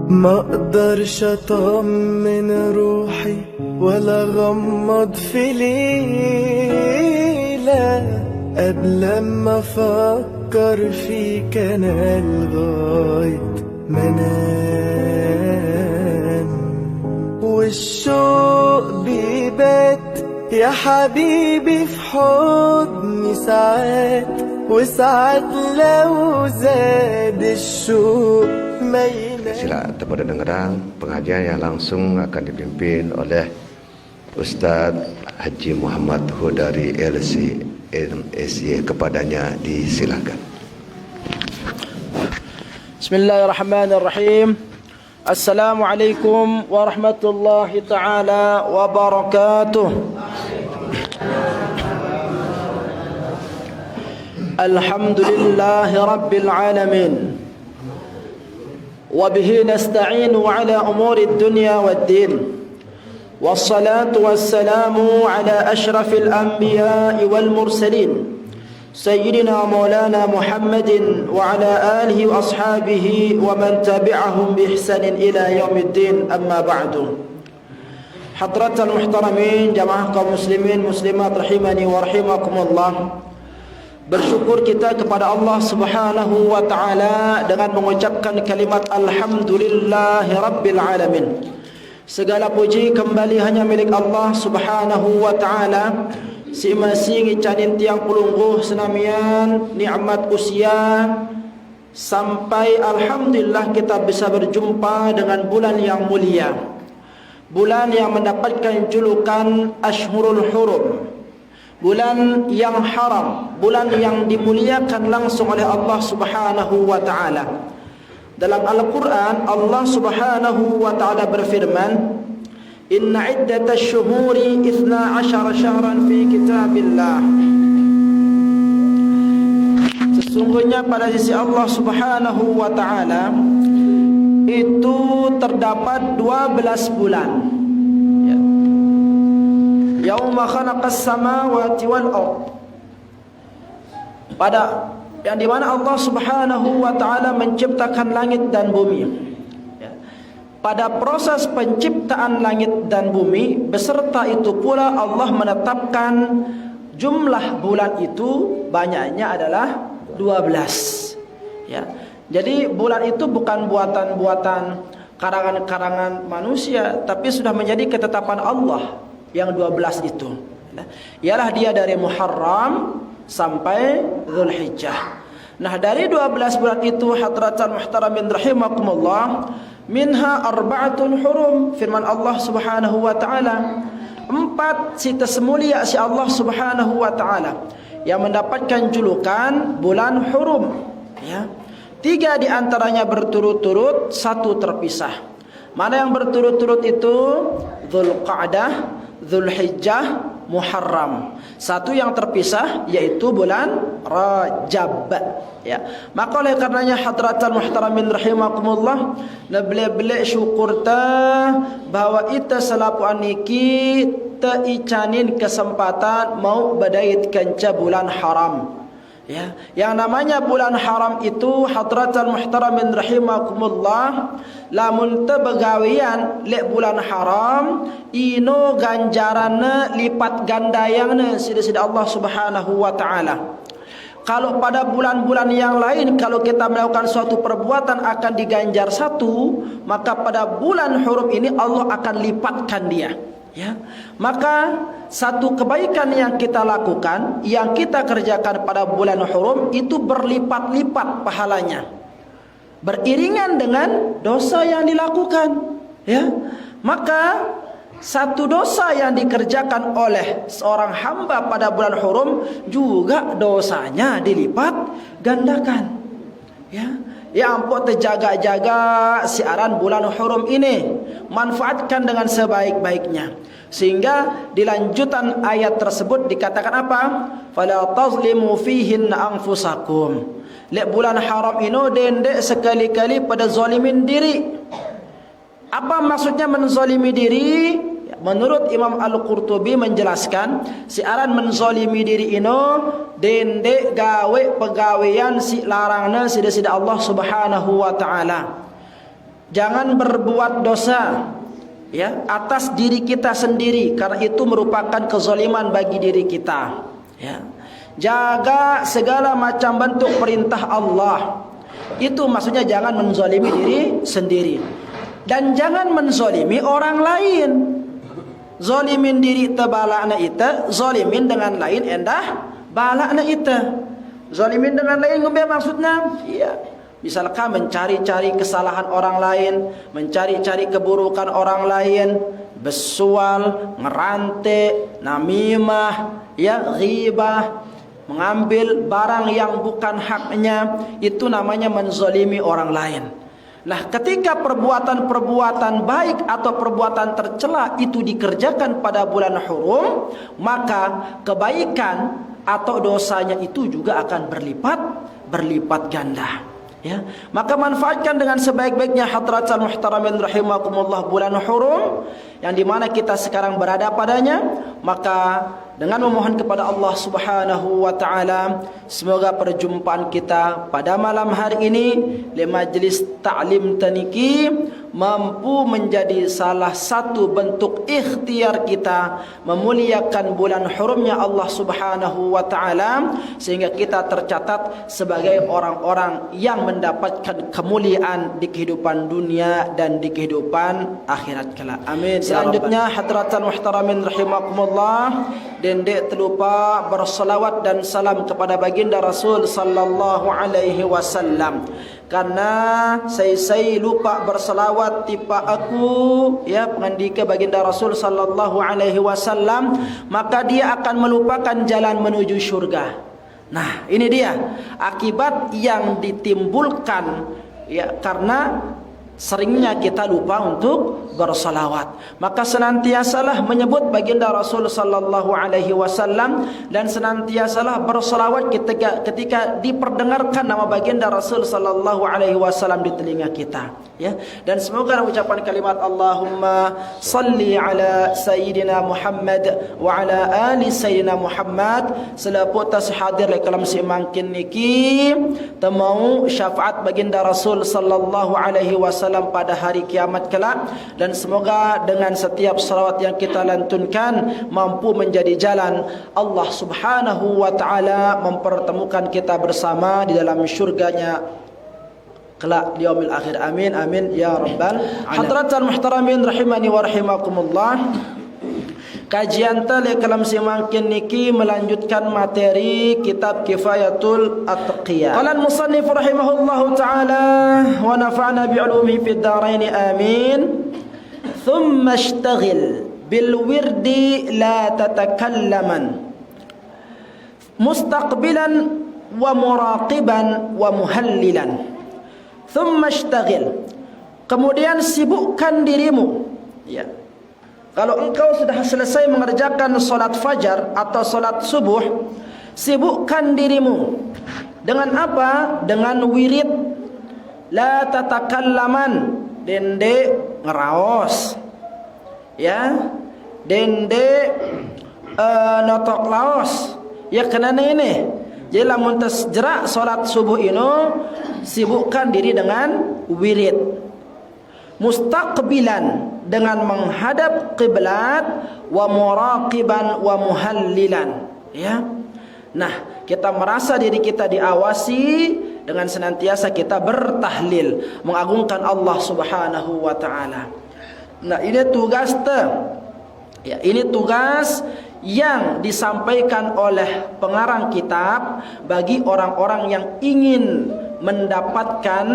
ما اقدرش اطمن روحي ولا غمض في ليلة قبل ما افكر فيك انا لغاية ما انام والشوق بيبات يا حبيبي في حضني ساعات وساعات لو زاد الشوق ما ينام. Sila kepada dengaran pengajian yang langsung akan dipimpin oleh Ustadz Haji Muhammad Hudari LC MSy, kepadanya disilakan. Bismillahirrahmanirrahim. Assalamualaikum warahmatullahi taala wabarakatuh. Alhamdulillahi rabbil alamin. وبه نستعين على أمور الدنيا والدين والصلاة والسلام على أشرف الأنبياء والمرسلين سيدنا مولانا محمد وعلى آله وأصحابه ومن تبعهم بإحسان إلى يوم الدين. أما بعد. حضرة المحترمين جماعة مسلمين مسلمات رحمني ورحمكم الله. Bersyukur kita kepada Allah Subhanahu wa taala dengan mengucapkan kalimat alhamdulillahi rabbil alamin. Segala puji kembali hanya milik Allah Subhanahu wa taala. Si masing canin tiang pulungguh senamian nikmat usia sampai alhamdulillah kita bisa berjumpa dengan bulan yang mulia. Bulan yang mendapatkan julukan Ashhurul Hurum. Bulan yang haram, bulan yang dimuliakan langsung oleh Allah Subhanahu wa taala. Dalam Al-Qur'an Allah Subhanahu wa taala berfirman, "Inna iddatash shuhuri 12 syahran fi kitabillah." Sesungguhnya pada sisi Allah Subhanahu wa taala itu terdapat 12 bulan. Yauma khalaqas samawati wal ard. Pada yang di mana Allah Subhanahu wa taala menciptakan langit dan bumi. Pada proses penciptaan langit dan bumi beserta itu pula Allah menetapkan jumlah bulan itu banyaknya adalah 12. Ya. Jadi bulan itu bukan buatan-buatan karangan-karangan manusia, tapi sudah menjadi ketetapan Allah. Yang 12 itu ialah dia dari Muharram sampai Zulhijjah. Nah, dari 12 bulan itu hadratan muhtaramin rahimakumullah, minha arba'atun hurum, firman Allah Subhanahu wa taala, 4 sita semulia si Allah Subhanahu wa taala yang mendapatkan julukan bulan hurum, ya. 3 di antaranya berturut-turut, 1 terpisah. Mana yang berturut-turut itu? Dzulqa'dah, Dzulhijjah, Muharram. 1 yang terpisah yaitu bulan Rajab, ya. Maka oleh karenanya hadratan muhtaramin rahimakumullah, nabele-bele syukur ta bahwa ita selapu aniki ta icanin kesempatan mau badait kanca bulan haram. Ya, yang namanya bulan haram itu hadratan muhtaramin rahimakumullah, lamun teu begawian lek bulan haram ino ganjaranna lipat gandayangna sida-sida Allah Subhanahu wa taala. Kalau pada bulan-bulan yang lain kalau kita melakukan suatu perbuatan akan diganjar 1, maka pada bulan hurum ini Allah akan lipatkan dia. Ya, maka satu kebaikan yang kita lakukan, yang kita kerjakan pada bulan hurum itu berlipat-lipat pahalanya, beriringan dengan dosa yang dilakukan. Ya, maka satu dosa yang dikerjakan oleh seorang hamba pada bulan hurum juga dosanya dilipat gandakan. Ya ampun, terjaga-jaga siaran bulan hurum ini, manfaatkan dengan sebaik-baiknya. Sehingga di lanjutan ayat tersebut dikatakan apa? Fala tazlimu fihin anfusakum. Lek bulan haram ini dendek sekali-kali pada zalimin diri. Apa maksudnya menzalimi diri? Menurut Imam Al-Qurtubi menjelaskan, siaran menzalimi diri ini dendek gawe pegawean si larangna sida-sida Allah Subhanahu wa taala. jangan berbuat dosa ya atas diri kita sendiri, karena itu merupakan kezaliman bagi diri kita. Ya. Jaga segala macam bentuk perintah Allah. Itu maksudnya jangan menzalimi diri sendiri. Dan jangan menzalimi orang lain. Zalimin diri tebalakna ita, zalimin dengan lain endah balakna ita. Zalimin dengan lain ngombe maksudnya? Iya. Misalkan mencari-cari kesalahan orang lain, mencari-cari keburukan orang lain, besual, ngerante, namimah, ya ghibah, mengambil barang yang bukan haknya, itu namanya menzalimi orang lain. Nah, ketika perbuatan-perbuatan baik atau perbuatan tercela itu dikerjakan pada bulan hurum, maka kebaikan atau dosanya itu juga akan berlipat ganda. Ya, maka manfaatkan dengan sebaik-baiknya hadratal muhtaramin rahimakumullah bulan hurum yang dimana kita sekarang berada padanya. Maka dengan memohon kepada Allah Subhanahu wa taala, semoga perjumpaan kita pada malam hari ini di majlis ta'lim taniki mampu menjadi salah satu bentuk ikhtiar kita memuliakan bulan hurumnya Allah Subhanahu wa taala, sehingga kita tercatat sebagai orang-orang yang mendapatkan kemuliaan di kehidupan dunia dan di kehidupan akhirat kelak. Amin. Selanjutnya hadratan muhtaramin rahimakumullah, dan dek terlupa bersalawat dan salam kepada baginda Rasul sallallahu alaihi wasallam. Karena saya lupa bersalawat tipa aku ya pengandika baginda Rasul sallallahu alaihi wasallam, maka dia akan melupakan jalan menuju syurga. Nah, ini dia akibat yang ditimbulkan ya karena seringnya kita lupa untuk bersalawat. Maka senantiasalah menyebut baginda Rasul sallallahu alaihi wasallam dan senantiasalah bersalawat ketika diperdengarkan nama baginda Rasul sallallahu alaihi wasallam di telinga kita, ya. Dan semoga ucapan kalimat Allahumma salli ala sayyidina Muhammad wa ala ali sayyidina Muhammad selaput hadir le kalam si mangkin niki temau syafaat baginda Rasul sallallahu alaihi wasallam pada hari kiamat kelak. Dan semoga dengan setiap salawat yang kita lantunkan mampu menjadi jalan Allah Subhanahu wa taala mempertemukan kita bersama di dalam syurganya kelak di yaumil akhir. Amin amin ya rabbal alamin. Hadratan muhtaramin rahimani wa rahimakumullah, kajian tali kalam simangkin niki melanjutkan materi kitab Kifayatul Atqiyah. Qala al-musannif rahimahullahu taala wa nafa'na bi'ulumihi fid dharain amin. Thumma ishtaghil bil wirdi la tatakallaman mustaqbilan wa muraqiban wa muhallilan. Thumma ishtaghil, kemudian sibukkan dirimu, ya. Kalau engkau sudah selesai mengerjakan solat fajar atau solat subuh, sibukkan dirimu dengan apa? Dengan wirid. La tatakallaman, dende ngeraos, ya, dende notok laos, ya kenana ini. Jadi lamun tasjerak solat subuh ini, sibukkan diri dengan wirid. Mustaqbilan, dengan menghadap kiblat, wa muraqiban wa muhallilan, ya. Nah, kita merasa diri kita diawasi dengan senantiasa kita bertahlil, mengagungkan Allah Subhanahu wa taala. Nah, ini tugas ya, ini tugas yang disampaikan oleh pengarang kitab bagi orang-orang yang ingin mendapatkan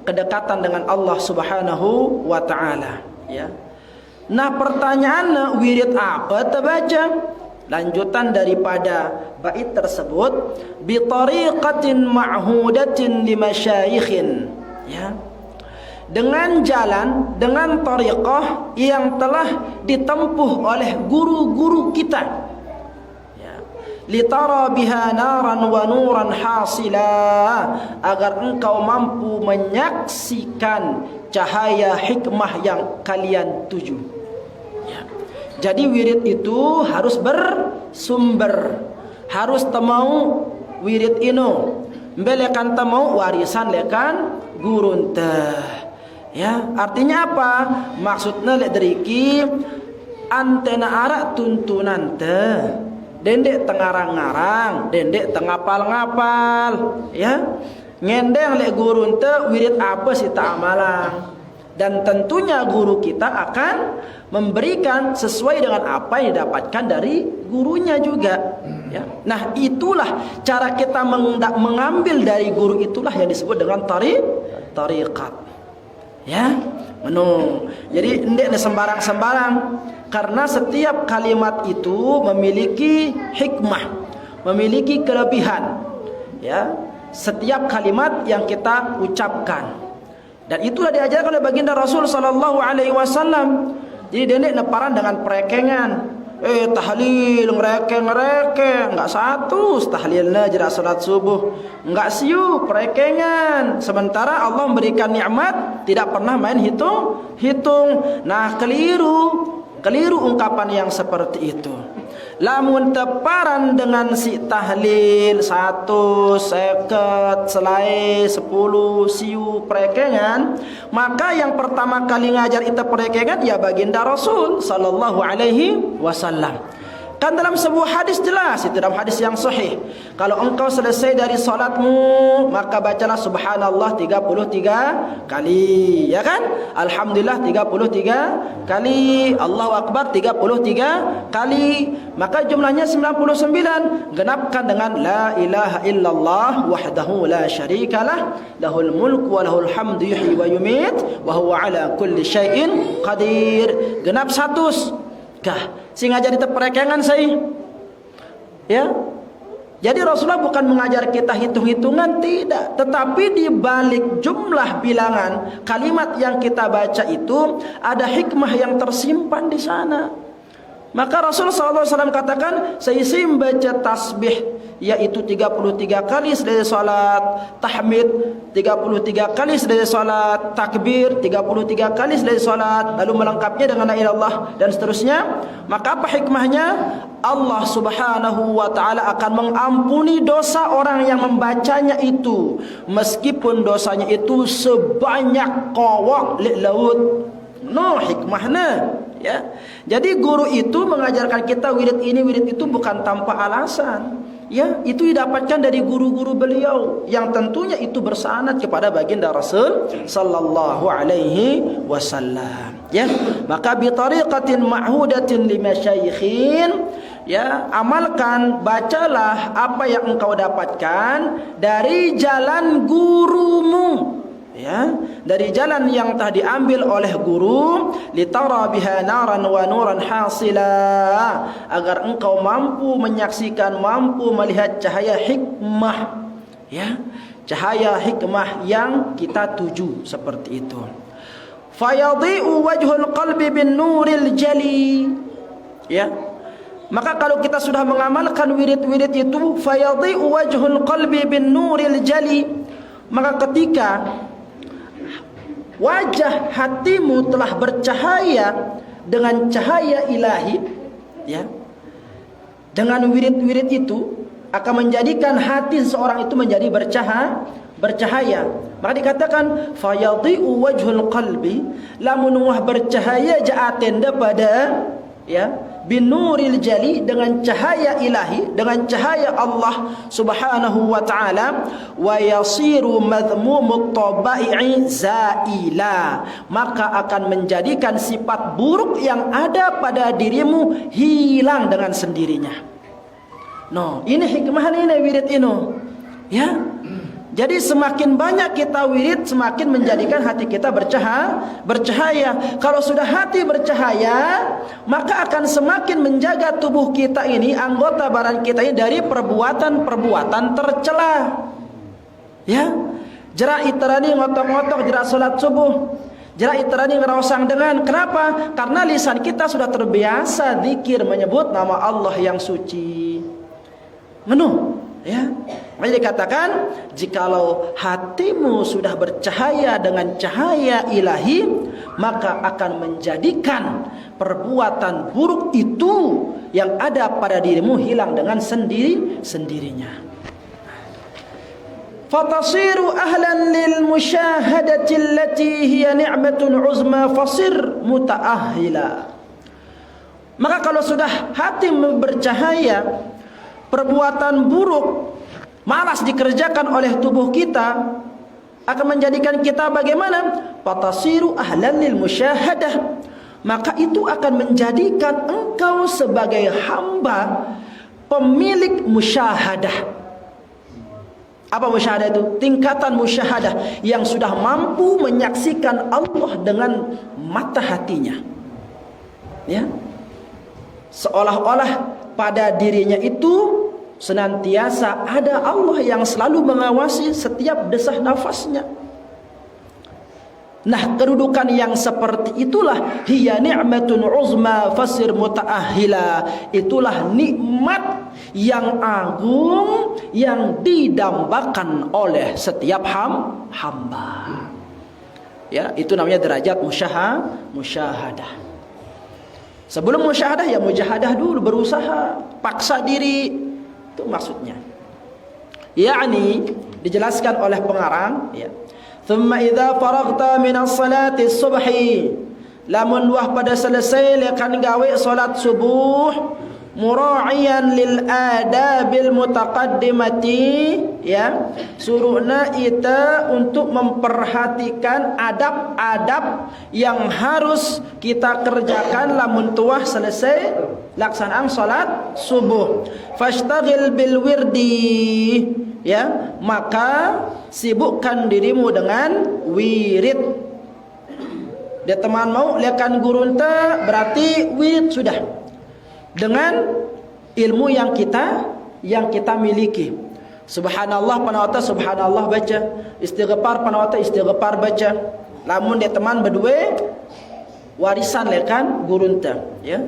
kedekatan dengan Allah Subhanahu wa taala, ya. Nah, pertanyaan wirid apa terbaca? Lanjutan daripada bait tersebut, bi tariqatin ma'hudatin li masyayikhin, ya. Dengan jalan, dengan tariqah yang telah ditempuh oleh guru-guru kita, ya. Litara biha naran wa nuran hasila, agar engkau mampu menyaksikan cahaya hikmah yang kalian tuju, ya. Jadi wirid itu harus bersumber, harus temau wirid ino, mbelekan temau warisan lekan gurun teh, Ya, artinya apa? Maksudnya lek deriki antena arak tuntunan te. Dendek tengarang-ngarang, dendek tengapal-ngapal, ya. Ngendeng lek guru ente wirid apa sih tak amalang. Dan tentunya guru kita akan memberikan sesuai dengan apa yang didapatkan dari gurunya juga, ya. Nah, itulah cara kita mengambil dari guru, itulah yang disebut dengan tariqat. Ya, jadi ndek sembarang-sembarang, karena setiap kalimat itu memiliki hikmah, memiliki kelebihan. Ya, setiap kalimat yang kita ucapkan. Dan itulah diajarkan oleh baginda Rasul sallallahu alaihi wasallam. Jadi dendek neparan dengan perekengan. Tahlil ngereke, enggak satu tahlilna jerak salat subuh, enggak siu perekengan. Sementara Allah memberikan nikmat tidak pernah main hitung. Nah, keliru ungkapan yang seperti itu. Lamun teparan dengan si tahlil 1, 50, selai 10, siu perekengan, maka yang pertama kali ngajar itu perekengan ya baginda Rasul sallallahu alaihi wasallam. Kan dalam sebuah hadis jelas, itu dalam hadis yang sahih, kalau engkau selesai dari salatmu maka bacalah subhanallah 33 kali, ya kan? Alhamdulillah 33 kali, Allahu akbar 33 kali, maka jumlahnya 99. Genapkan dengan la ilaha illallah wahdahu la syarikalah lahul mulku wa lahul hamdu yuhyi wa yumit wa huwa ala kulli syai'in qadir. Genap 100 kah sing ngajar itu perekengan saya, ya. Jadi Rasulullah bukan mengajar kita hitung-hitungan, tidak, tetapi di balik jumlah bilangan kalimat yang kita baca itu ada hikmah yang tersimpan di sana. Maka Rasulullah SAW katakan, saya baca tasbih yaitu 33 kali selesai salat, tahmid 33 kali selesai salat, takbir 33 kali selesai salat, lalu melengkapnya dengan la ilaha illallah dan seterusnya. Maka apa hikmahnya? Allah Subhanahu wa taala akan mengampuni dosa orang yang membacanya itu, meskipun dosanya itu sebanyak kawak li laut. No, hikmahnya, ya. Jadi guru itu mengajarkan kita wirid ini wirid itu bukan tanpa alasan, ya. Itu didapatkan dari guru-guru beliau yang tentunya itu bersanad kepada baginda Rasul sallallahu alaihi wasallam, ya. Maka bi tariqatin ma'hudatin limasyayikhin, ya, amalkan, bacalah apa yang engkau dapatkan dari jalan gurumu, ya, dari jalan yang telah diambil oleh guru, litara biha naran wa nuran hasila, agar engkau mampu menyaksikan, mampu melihat cahaya hikmah, ya, cahaya hikmah yang kita tuju, seperti itu. Fayadhi'u wajhul qalbi bin nuril jali, ya. Maka kalau kita sudah mengamalkan wirid-wirid itu, fayadhi'u wajhul qalbi bin nuril jali, maka ketika wajah hatimu telah bercahaya dengan cahaya ilahi, ya, dengan wirid-wirid itu akan menjadikan hati seseorang itu menjadi bercahaya. Maka dikatakan fayadhi'u wajhul qalbi, lamun wah bercahaya ja'atenda pada, ya, binuril jali, dengan cahaya ilahi, dengan cahaya Allah Subhanahu wa taala, wa yasiru madhmumut tabai'i zaila, maka akan menjadikan sifat buruk yang ada pada dirimu hilang dengan sendirinya. No, ini hikmah ini wirid ini, ya. Jadi semakin banyak kita wirid, semakin menjadikan hati kita bercahaya. Kalau sudah hati bercahaya, maka akan semakin menjaga tubuh kita ini, anggota badan kita ini, dari perbuatan-perbuatan tercela. Ya, jerak iterani ngotok-ngotok jerak salat subuh, jerak iterani ngerosang dengan. Kenapa? Karena lisan kita sudah terbiasa zikir, menyebut nama Allah yang suci. Ya. Makanya dikatakan, jikalau hatimu sudah bercahaya dengan cahaya ilahi, maka akan menjadikan perbuatan buruk itu yang ada pada dirimu hilang dengan sendirinya. fatasiru ahlan lil musyahadati allati hiya ni'matun uzma fasir mutaahhila. Maka kalau sudah hati bercahaya, perbuatan buruk malas dikerjakan oleh tubuh kita akan menjadikan kita bagaimana? Fatasiru ahlan lil musyahadah. Maka itu akan menjadikan engkau sebagai hamba pemilik musyahadah. Apa musyahadah itu? Tingkatan musyahadah yang sudah mampu menyaksikan Allah dengan mata hatinya. Ya. Seolah-olah pada dirinya itu senantiasa ada Allah yang selalu mengawasi setiap desah nafasnya. Nah, kedudukan yang seperti itulah hiya ni'matun uzma fasir mutaahhila. Itulah nikmat yang agung yang didambakan oleh setiap hamba. Ya, itu namanya derajat musyahadah. Sebelum musyahadah ya mujahadah dulu, berusaha, paksa diri. Itu maksudnya. Yakni dijelaskan oleh pengarang, ya. Thumma idza faragta min as-salati as-subhi, lamun wah pada selesai lekan gawe salat subuh, mura'iyan lil adabil mutaqaddimati, ya, suruhna ita untuk memperhatikan adab-adab yang harus kita kerjakan lamun tuah selesai laksanaan salat subuh. Fashtaghil bil wirdi, ya, maka sibukkan dirimu dengan wirid. Dia teman mau lekan gurunta berarti wirid sudah dengan ilmu yang kita miliki. Subhanallah panawata subhanallah baca, istighfar panawata istighfar baca. Lamun dia teman berdua warisan lekan gurunta, ya.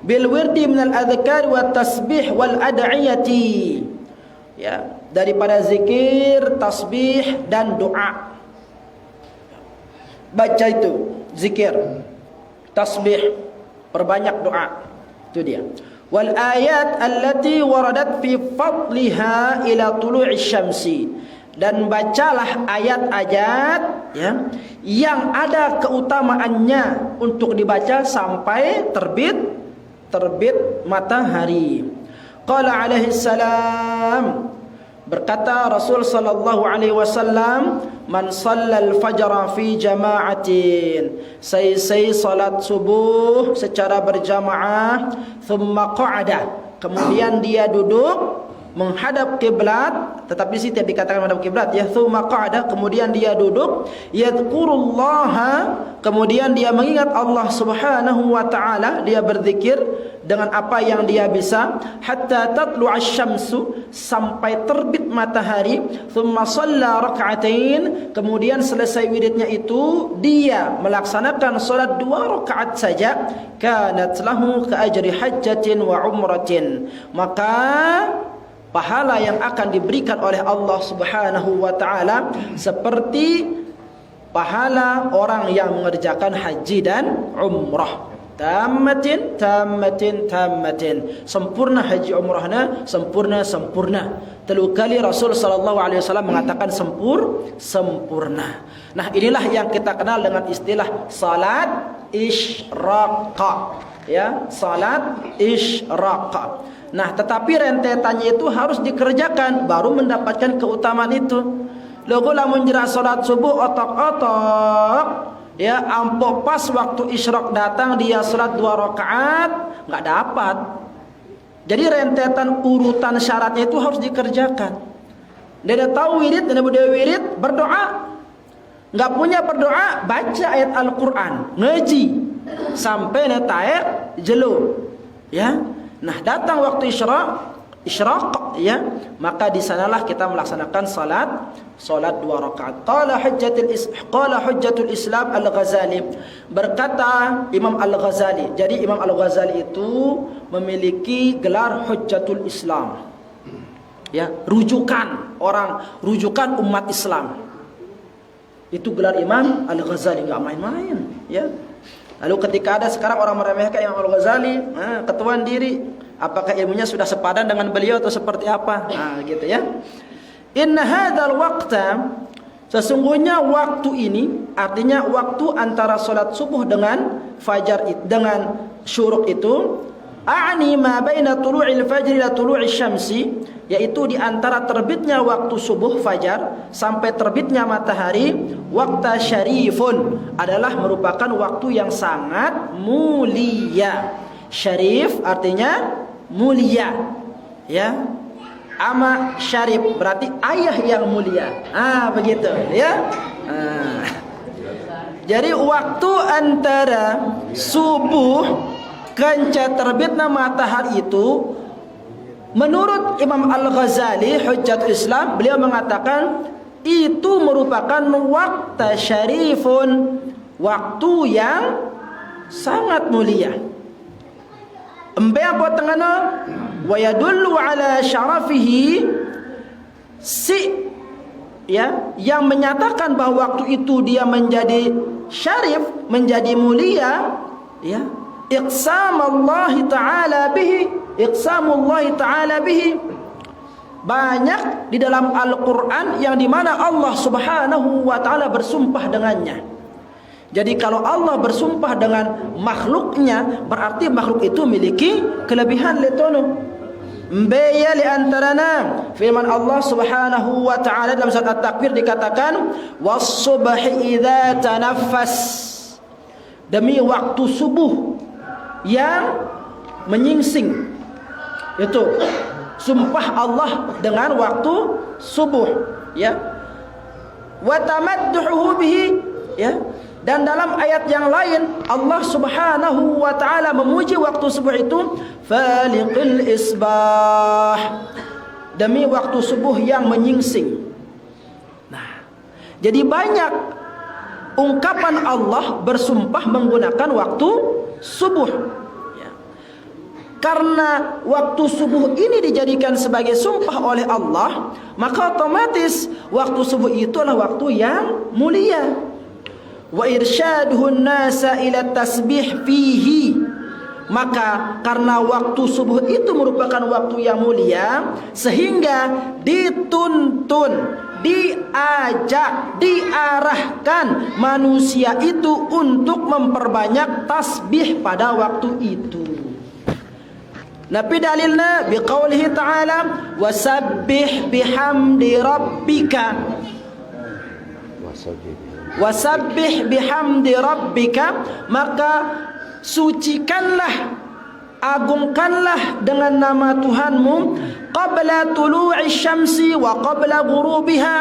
Bil wirdi minal adhkar wa tasbih wal ad'iyati, ya, daripada zikir, tasbih dan doa. Baca itu zikir, tasbih, perbanyak doa. Itu dia. Wal ayat allati waradat fi fadliha ila tulu'i syamsi, dan bacalah ayat-ayat, ya, yang ada keutamaannya untuk dibaca sampai terbit matahari. Qala alaihi salam, berkata Rasul sallallahu alaihi wasallam, man shallal fajra fi jama'atin, say salat subuh secara berjamaah, thumma qa'ada, kemudian dia duduk menghadap kiblat, tetapi di sini tidak dikatakan menghadap kiblat, ya, thumma qa'ada, kemudian dia duduk, yadhkurullaha, kemudian dia mengingat Allah Subhanahu wa taala, dia berzikir dengan apa yang dia bisa, hatta tatlu'asy syamsu, sampai terbit matahari, thumma shalla rak'atain, kemudian selesai wiridnya itu dia melaksanakan salat 2 rakaat saja, kanat lahu ka ajri hajjatin wa umratin, maka pahala yang akan diberikan oleh Allah Subhanahu wa taala seperti pahala orang yang mengerjakan haji dan umrah. Tammatin, sempurna haji umrahnya, sempurna. 3 kali Rasul sallallahu alaihi wasallam mengatakan sempurna. Nah, inilah yang kita kenal dengan istilah salat isyraqah, ya, salat isyraqah. Nah, tetapi rentetannya itu harus dikerjakan baru mendapatkan keutamaan itu. Logo lamun jera salat subuh otok-otok, ya, ampok pas waktu isyraq datang dia salat 2 rakaat, enggak dapat. Jadi rentetan urutan syaratnya itu harus dikerjakan. Dia tahu wirid, dan dia wirid, berdoa. Enggak punya berdoa, baca ayat Al-Qur'an, ngaji sampai netaek jelo, ya. Nah, datang waktu isyraq, ya, maka di sanalah kita melaksanakan salat 2 rakaat. Qala hujjatul Islam Al-Ghazali, berkata Imam Al-Ghazali. Jadi Imam Al-Ghazali itu memiliki gelar hujjatul Islam, ya, rujukan umat Islam. Itu gelar Imam Al-Ghazali, enggak main-main, ya. Lalu ketika ada sekarang orang meremehkan Imam Al-Ghazali, ketuaan diri, apakah ilmunya sudah sepadan dengan beliau atau seperti apa? Nah, gitu, ya. Inna hadzal waqta, sesungguhnya waktu ini, artinya waktu antara salat subuh dengan fajar, dengan syuruk itu, a'ni ma baina tulu'il fajri ila tulu'is syamsi, yaitu di antara terbitnya waktu subuh fajar sampai terbitnya matahari, waqta syarifun, adalah merupakan waktu yang sangat mulia. Syarif artinya mulia, ya. Ama syarif berarti ayah yang mulia. Begitu, ya. Jadi waktu antara subuh kenca terbitnya matahari itu, menurut Imam Al-Ghazali Hujjatul Islam, beliau mengatakan itu merupakan waktu syarifun, waktu yang sangat mulia. Embe apa tengana wa yadullu ala syarafihi, ya, yang menyatakan bahwa waktu itu dia menjadi syarif, menjadi mulia, ya, iqsamallahi ta'ala bihi, iqsamullahi ta'ala bihi. Banyak di dalam Al-Quran yang dimana Allah subhanahu wa ta'ala bersumpah dengannya. Jadi kalau Allah bersumpah dengan makhluknya, berarti makhluk itu memiliki kelebihan letono. Mbaya li antarana firman Allah subhanahu wa ta'ala dalam surat At-Takwir dikatakan, was-subhi idza tanaffas, demi waktu subuh yang menyingsing. Itu sumpah Allah dengan waktu subuh, ya. Wa tamadduhu bihi, ya. Dan dalam ayat yang lain Allah subhanahu wa ta'ala memuji waktu subuh itu, faliqil isbah, demi waktu subuh yang menyingsing. Nah, jadi banyak ungkapan Allah bersumpah menggunakan waktu subuh, ya. Karena waktu subuh ini dijadikan sebagai sumpah oleh Allah, maka otomatis waktu subuh itu adalah waktu yang mulia. Wa irsyaduhun nasa ila tasbih fihi, maka karena waktu subuh itu merupakan waktu yang mulia, sehingga dituntun, diajak, diarahkan manusia itu untuk memperbanyak tasbih pada waktu itu. Nabi dalilna biqaulihi ta'ala, wasabbih bihamdi rabbika, wasabbih bihamdi rabbika, maka sucikanlah, agungkanlah dengan nama Tuhanmu, qabla tulu'i syamsi wa qabla ghurubiha,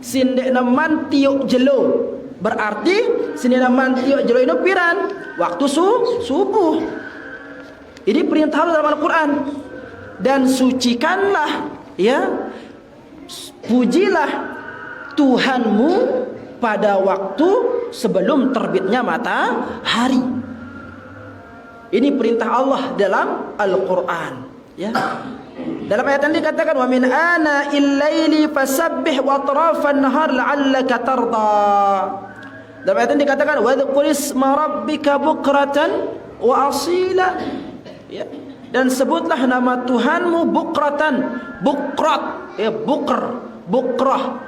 sindekna mantiuk jelo, berarti sindekna mantiuk jelo itu piran waktu subuh. Ini perintah dalam Al-Quran. Dan sucikanlah, ya, pujilah Tuhanmu pada waktu sebelum terbitnya matahari. Ini perintah Allah dalam Al-Quran, ya. Dalam ayat ini dikatakan, wa min ana il-laili fasabbih wa atrafan nahar la'allaka tarda. Dalam ayat ini dikatakan, wa dzkur isma rabbika bukratan wa asila, ya. Dan sebutlah nama Tuhanmu bukratan, bukrat, ya, bukrah.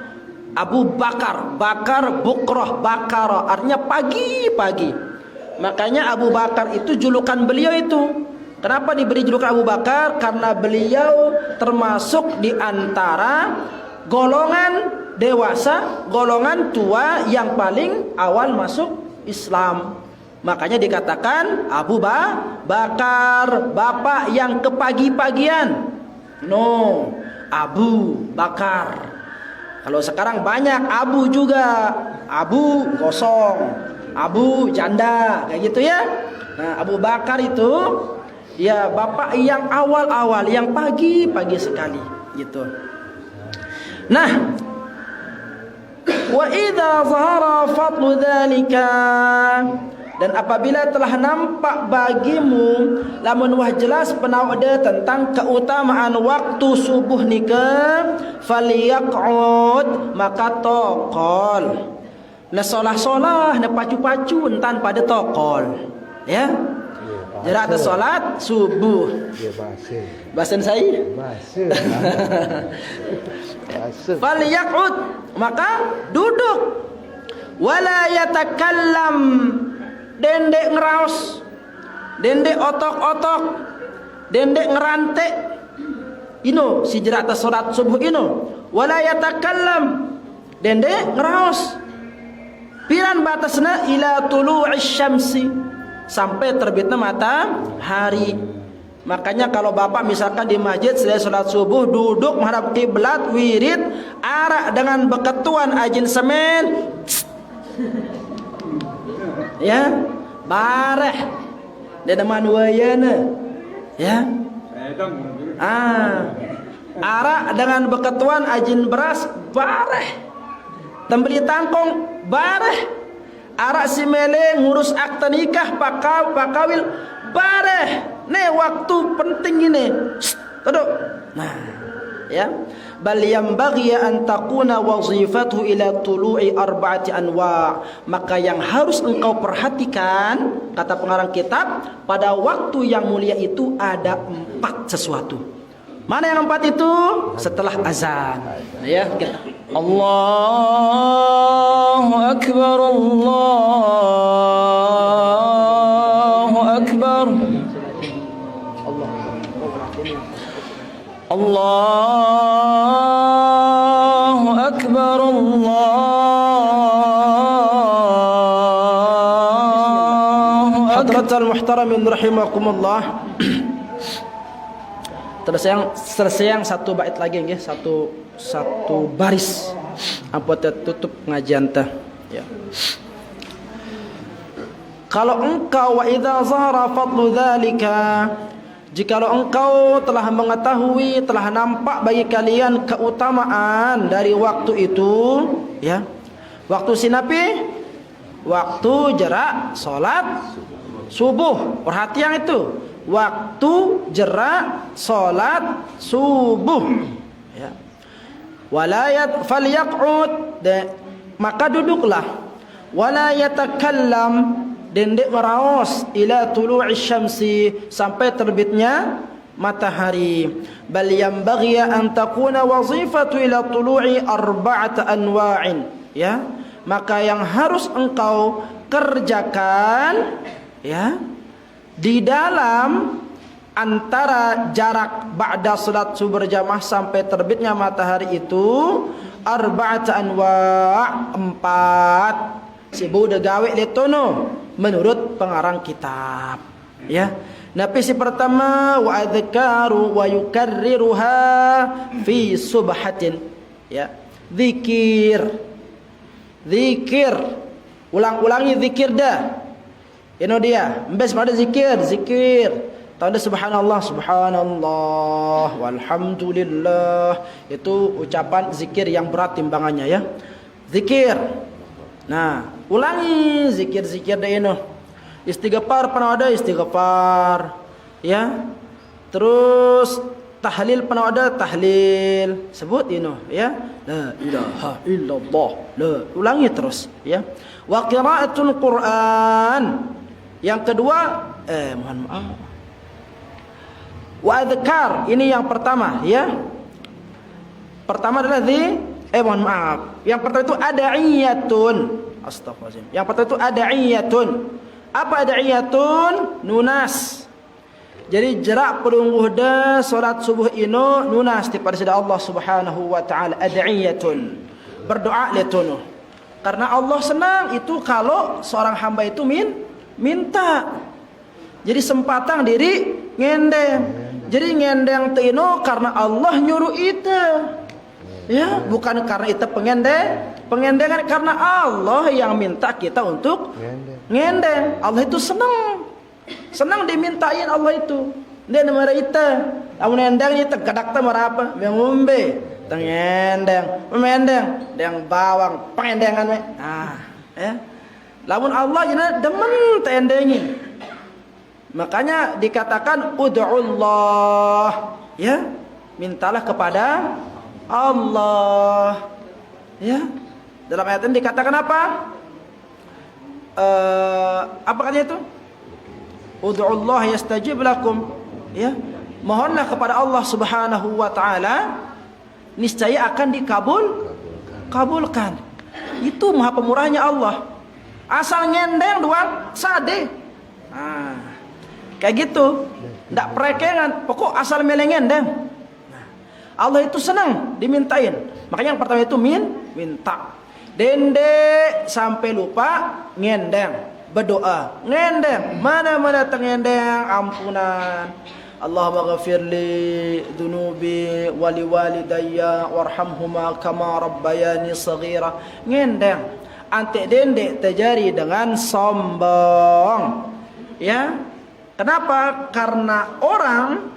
Abu Bakar, bakar, bukrah, bakara, artinya pagi-pagi. Makanya Abu Bakar itu julukan beliau itu. Kenapa diberi julukan Abu Bakar? Karena beliau termasuk di antara golongan dewasa, golongan tua yang paling awal masuk Islam. Makanya dikatakan Abu Bakar, bapak yang kepagi-pagian. No, Abu Bakar. Kalau sekarang banyak Abu juga, Abu kosong, Abu janda, kayak gitu, ya. Nah, Abu Bakar itu, ya, bapak yang awal-awal, yang pagi-pagi sekali, gitu. Nah, wa idza zahara fadlu dzalika, dan apabila telah nampak bagimu lamun wah jelas penawada tentang keutamaan waktu subuh nikah, falyaq'ud, maka tokol. Nah solah-solah, nah pacu-pacu entan pada tokol, ya. Jerak atas solat subuh. Dia bahasa. Bahasan saya. Bahasa. Bahasa. Falyaq'ud, maka duduk. Wala yatakallam, dendek ngeraos, dendek otok-otok, dendek ngerantek. Ino si jerak atas solat subuh ino. Wala yatakallam, dendek ngeraos. Piran batasna ila tulu'is syamsi, sampai terbitnya matahari. Makanya kalau bapak misalkan di masjid selesai sholat subuh duduk menghadap kiblat wirid arak dengan beketuan ajin semen, ya bareh dedeman wayana, ya arak dengan beketuan ajin beras bareh, tembeli tangkong bareh, arak si mele ngurus akta nikah pakawil bareh. Nih waktu penting ini. Duduk. Nah, ya. Bal yanbaghi an takuna wazifatuhu ila tulu'i arba'ati anwa'. Maka yang harus engkau perhatikan, kata pengarang kitab, pada waktu yang mulia itu ada 4 sesuatu. Mana yang 4 itu? Setelah azan. Ya, kita. Allahu akbar, Allahu akbar. Allahu akbar, Allahu akbar. Hadratul muhtaramin rahimakumullah. Selesai yang satu bait lagi nggih, satu baris. Apa tutup pengajian teh, ya. Kalau engkau wa idza zahara fadlu dzalika, jikalau engkau telah mengetahui, telah nampak bagi kalian keutamaan dari waktu itu, ya. Waktu sinapi? Waktu jerak salat subuh. Perhatian itu. Waktu jerak salat subuh, ya. Walayat falyaq'ud, maka duduklah. Wala yatakallam, dendek meraos ila tulu'i syamsi, sampai terbitnya matahari. Bal yanbaghi an takuna wazifatu ila tulu'i arba'ata anwa'in, ya. Maka yang harus engkau kerjakan, ya, di dalam antara jarak ba'da salat subuh berjamaah sampai terbitnya matahari itu arba'ata anwa', 4. Sibu de gawe letono menurut pengarang kitab, ya. Napi si pertama wa adzkaru wa yukarriruha fi subhatin, ya. Zikir ulang-ulangi zikir dah. Ini dia mbes pada zikir tanda subhanallah walhamdulillah, itu ucapan zikir yang berat timbangannya, ya. Zikir. Nah, ulangi zikir-zikir dah ini. Istighfar pernah ada istighfar, ya. Terus tahlil pernah ada tahlil. Sebut ini, ya. La ilaha illallah. Ulangi terus, ya. Wa qiraatul Quran. Yang kedua, mohon maaf. Wa adzkar, ini yang pertama, ya. Pertama adalah mohon maaf. Yang pertama itu ada'iyatun. Astaghfirullahaladzim. Yang pertama itu ada'iyatun. Apa ada'iyatun? Nunas. Jadi jerak perungguh dah solat subuh ino nunas di pada Allah Subhanahu wa taala. Ada'iyatun. Berdoa letunu. Karena Allah senang itu kalau seorang hamba itu minta. Jadi sempatang diri ngendeng. Jadi ngendeng tino karena Allah nyuruh itu. Ya, bukan karena itu pengendengan, karena Allah yang minta kita untuk ngendeng. Allah itu senang dimintain Allah itu. Dia nomor itu. Amun ngendeng itu gadak teh marapa? Mengumbe, tengendeng, memendeng, yang bawang pengendengan we. Nah, ya. Lamun Allah jadi demen tendengi. Makanya dikatakan ud'ullah, ya. Mintalah kepada Allah, ya. Dalam ayat ini dikatakan apa? Apa katanya itu? Ud'ullaha yastajib lakum. Ya. Mohonlah kepada Allah Subhanahu wa taala, niscaya akan kabulkan. Itu maha pemurahnya Allah. Asal ngendeng doang sade. Kayak gitu. Ndak perekengan, pokok asal melengendeng. Allah itu senang dimintain. Makanya yang pertama itu minta. Dende sampai lupa ngendeng, berdoa ngendeng, mana terngendeng, ampunan. Allahumma ghafirli dunubi wali walidayya warhamhuma kama rabbayani saghira. Ngendeng. Ante dende terjadi dengan sombong. Ya. Kenapa? Karena orang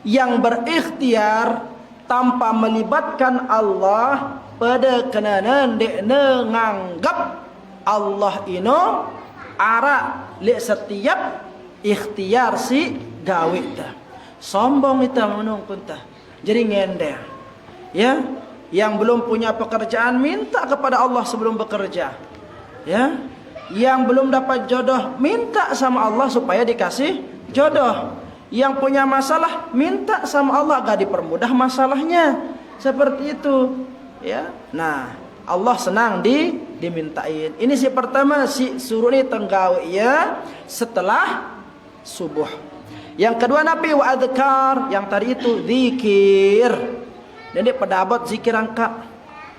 yang berikhtiar tanpa melibatkan Allah pada kenanan dek nganggap Allah ino ara li setiap ikhtiar si gawe ta. Sombong itu menungkun ta. Jadi ngendeng. Ya, yang belum punya pekerjaan minta kepada Allah sebelum bekerja. Ya. Yang belum dapat jodoh minta sama Allah supaya dikasih jodoh. Yang punya masalah minta sama Allah agar dipermudah masalahnya. Seperti itu. Ya. Nah, Allah senang dimintain. Ini si pertama si suruh ni tenggawe ya setelah subuh. Yang kedua Nabi wa adzkar, yang tadi itu zikir. Jadi pedapat zikir angka.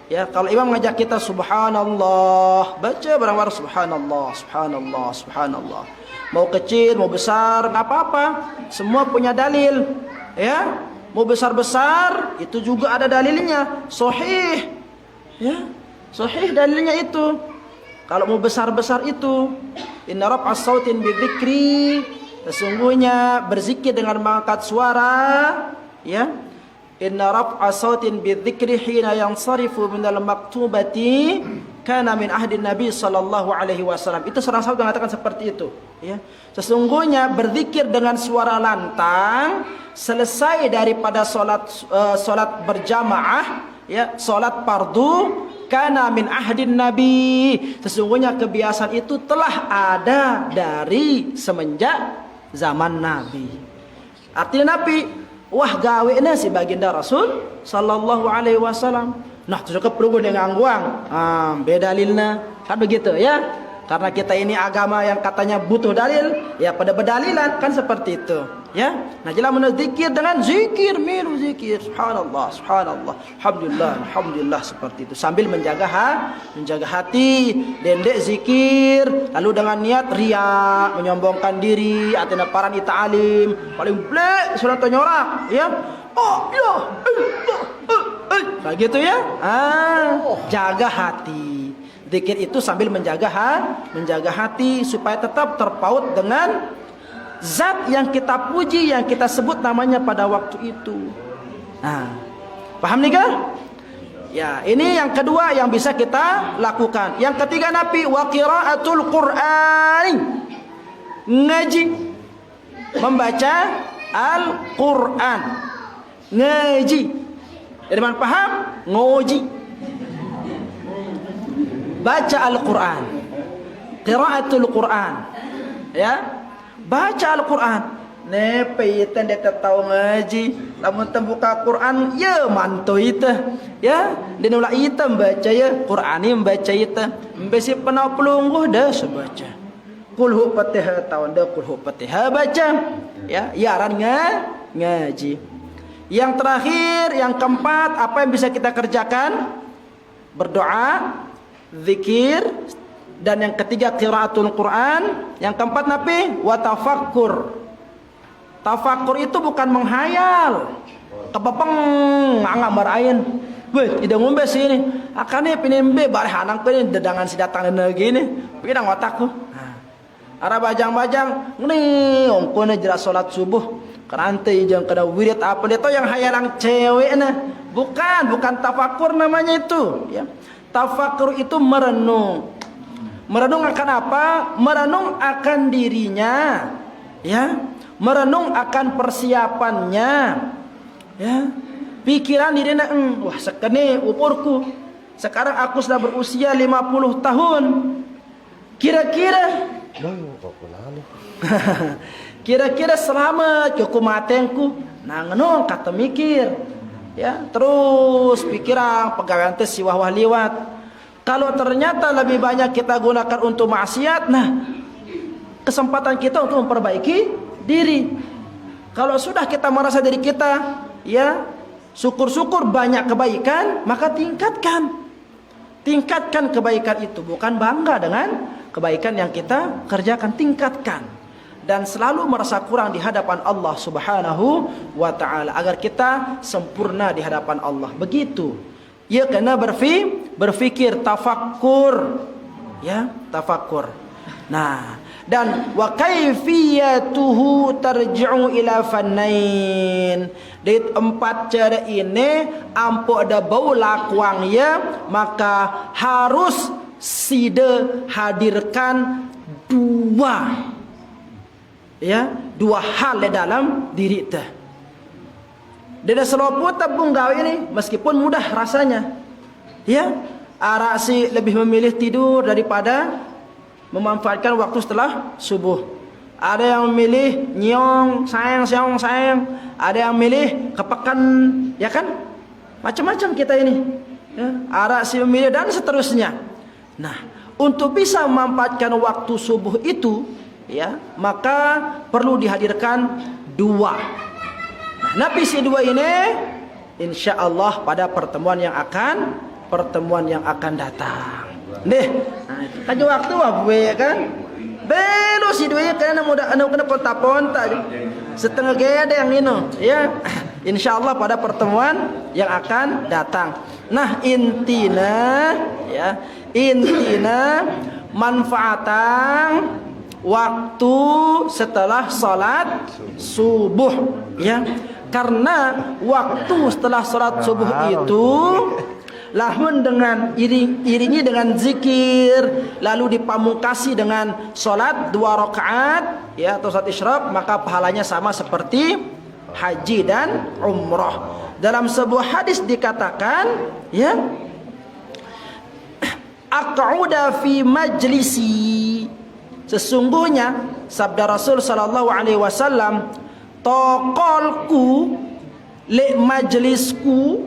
Ya, kalau imam ngajak kita subhanallah, baca bareng-bareng subhanallah. Mau kecil, mau besar, enggak apa-apa. Semua punya dalil. Ya. Mau besar-besar itu juga ada dalilnya. Sahih. Ya. Sahih dalilnya itu. Kalau mau besar-besar itu, inna raf'as sautin bidzikri, sesungguhnya berzikir dengan mengangkat suara, ya. Inna raf'a sautin bidzikri hina yansarifu minal maktubati kana min ahdi Nabi sallallahu alaihi wasallam. Itu seorang sahabat mengatakan seperti itu, ya. Sesungguhnya berzikir dengan suara lantang selesai daripada salat berjamaah, ya, salat fardu, kana min ahdin Nabi. Sesungguhnya kebiasaan itu telah ada dari semenjak zaman Nabi. Artinya Nabi wah gawena si baginda Rasul sallallahu alaihi wasallam. Nah, cukup perlu dengan angguang. Beda dalilnya. Kan begitu ya. Karena kita ini agama yang katanya butuh dalil, ya pada berdalilan kan seperti itu, ya. Nah, jelas mendzikir dengan zikir, miru zikir, subhanallah, alhamdulillah seperti itu sambil menjaga hati, dendek zikir, lalu dengan niat riya, menyombongkan diri, atina paran ita'alim, paling blek surat nyorak, ya. Oh, ya. Kayak gitu ya. Jaga hati. Zikir itu sambil menjaga hati supaya tetap terpaut dengan zat yang kita puji, yang kita sebut namanya pada waktu itu. Nah, paham nih kan? Ya, ini yang kedua yang bisa kita lakukan. Yang ketiga Nabi wa qiraatul Qur'an. Ngaji, membaca Al-Qur'an. Ngaji. Dari mana paham? Ngoji. Baca Al-Quran, qiraatul Quran, ya, baca Al-Quran. Nepe itu dia tahu ngaji, namun tembuka Quran, ya mantu itu, ya, dia nolak itu baca ya, Quran ini baca itu, besi penau pelungguh dah sebaca, kulhu Fatihah tahun dah kulhu Fatihah baca, ya, yaran ngaji. Yang terakhir, yang keempat, apa yang bisa kita kerjakan? Berdoa, zikir, dan yang ketiga qiraatul Quran. Yang keempat Nabi wa tafakkur. Tafakkur itu bukan menghayal. Kepepeng ngamar ain. Weh, ida ngombe sini. Akane pinembe bare hanang pene dedangan si datang dan gini. Pidang otakku. Ara bajang-bajang ngene ongkone jelas salat subuh. Kerante jeung kada wirid apa dia to yang hayalang cewekna. Bukan tafakkur namanya itu, ya. Tafakkur itu merenung. Merenung akan apa? Merenung akan dirinya, ya. Merenung akan persiapannya, ya. Pikiran dirinya, wah sekene umurku. Sekarang aku sudah berusia 50 tahun. Kira-kira Kira-kira selamat cukup matengku. Nah ngono kata mikir. Ya, terus pikiran pegawai tes si wah liwat. Kalau ternyata lebih banyak kita gunakan untuk maksiat, nah kesempatan kita untuk memperbaiki diri. Kalau sudah kita merasa diri kita, ya syukur-syukur banyak kebaikan, maka tingkatkan kebaikan itu. Bukan bangga dengan kebaikan yang kita kerjakan, tingkatkan. Dan selalu merasa kurang di hadapan Allah Subhanahu wa ta'ala, agar kita sempurna di hadapan Allah. Begitu. Ya, kena berfikir, tafakkur. Ya, tafakkur. Nah, dan wa kaifiyatuhu tarji'u ila fannain. Di empat cara ini ampo ada bau lakuang ya, maka harus sida hadirkan dua hal di dalam diri teh. Dan seloput tabung gawe ini meskipun mudah rasanya, ya arak si lebih memilih tidur daripada memanfaatkan waktu setelah subuh. Ada yang memilih nyong sayang. Ada yang memilih kepekan, ya kan? Macam-macam kita ini. Ya, arak si memilih dan seterusnya. Nah, untuk bisa memanfaatkan waktu subuh itu, ya, maka perlu dihadirkan dua. Nah, napi si dua ini insya Allah pada pertemuan yang akan datang. Deh, nah, kaji waktu apa ya kan? Belo si dua kena muda kena ponta-ponta. Setengah gaya ada yang ini, ya. Insya Allah pada pertemuan yang akan datang. Nah, intina manfaatan waktu setelah salat subuh, ya. Karena waktu setelah salat subuh itu lahun dengan iringi dengan zikir, lalu dipamungkasi dengan salat 2 rakaat, ya, atau salat isyraq, maka pahalanya sama seperti haji dan umrah. Dalam sebuah hadis dikatakan, ya, aq'uda fi majlisi, sesungguhnya sabda Rasul sallallahu alaihi wasallam, tokolku le majlisku.